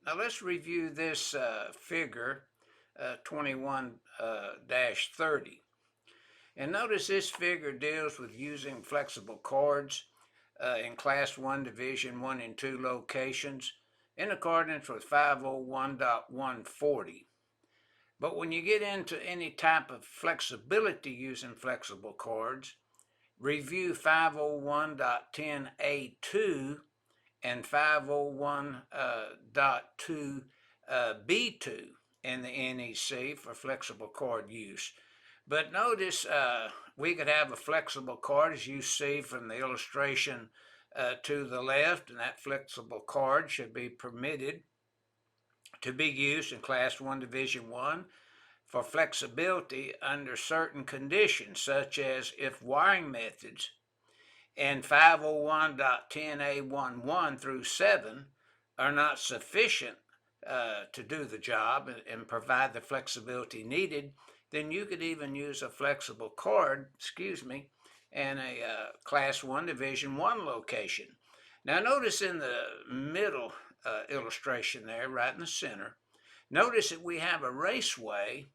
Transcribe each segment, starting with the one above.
Now let's review this figure 21-30. And notice this figure deals with using flexible cords in Class 1 Division 1 and 2 locations in accordance with 501.140. But when you get into any type of flexibility using flexible cords, review 501.10A2 and 501.2B2 in the NEC for flexible cord use. But notice we could have a flexible cord, as you see from the illustration to the left, and that flexible cord should be permitted to be used in Class 1 Division 1 for flexibility under certain conditions, such as if wiring methods and 501.10A11 through 7 are not sufficient to do the job and provide the flexibility needed, then you could even use a flexible cord, in a Class 1 Division 1 location. Now notice in the middle illustration there, right in the center, notice that we have a raceway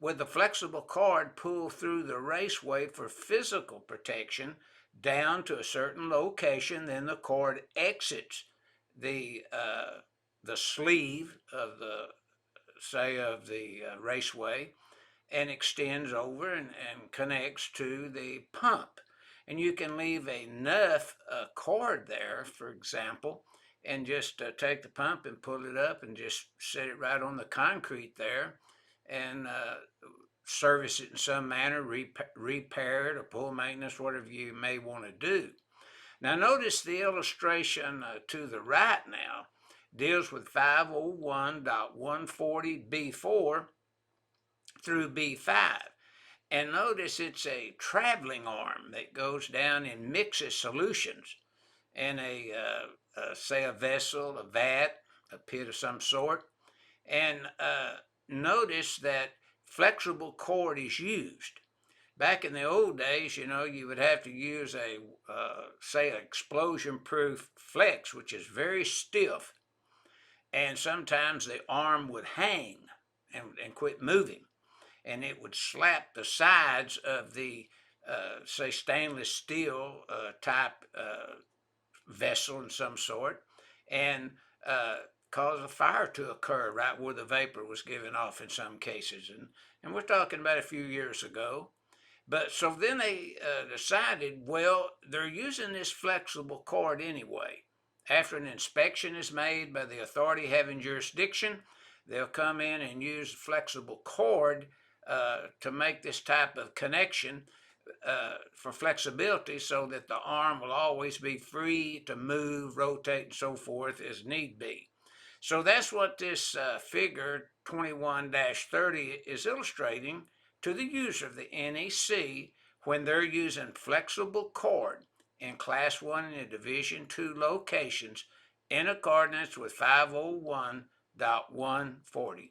with the flexible cord pulled through the raceway for physical protection down to a certain location. Then the cord exits the sleeve of the raceway and extends over and connects to the pump. And you can leave enough cord there, for example, and just take the pump and pull it up and just set it right on the concrete there and service it in some manner, repair it or pull maintenance, whatever you may want to do. Now notice the illustration to the right now deals with 501.140B4 through B5. And notice it's a traveling arm that goes down and mixes solutions in say a vessel, a vat, a pit of some sort. And notice that flexible cord is used. Back in the old days, you would have to use say, an explosion-proof flex, which is very stiff, and sometimes the arm would hang and quit moving, and it would slap the sides of the, say, stainless steel type vessel in some sort, and cause a fire to occur right where the vapor was giving off in some cases. And we're talking about a few years ago. But so then they decided, well, they're using this flexible cord anyway. After an inspection is made by the authority having jurisdiction, they'll come in and use flexible cord to make this type of connection for flexibility so that the arm will always be free to move, rotate, and so forth as need be. So that's what this figure 21-30 is illustrating to the user of the NEC when they're using flexible cord in Class 1 and Division 2 locations in accordance with 501.140.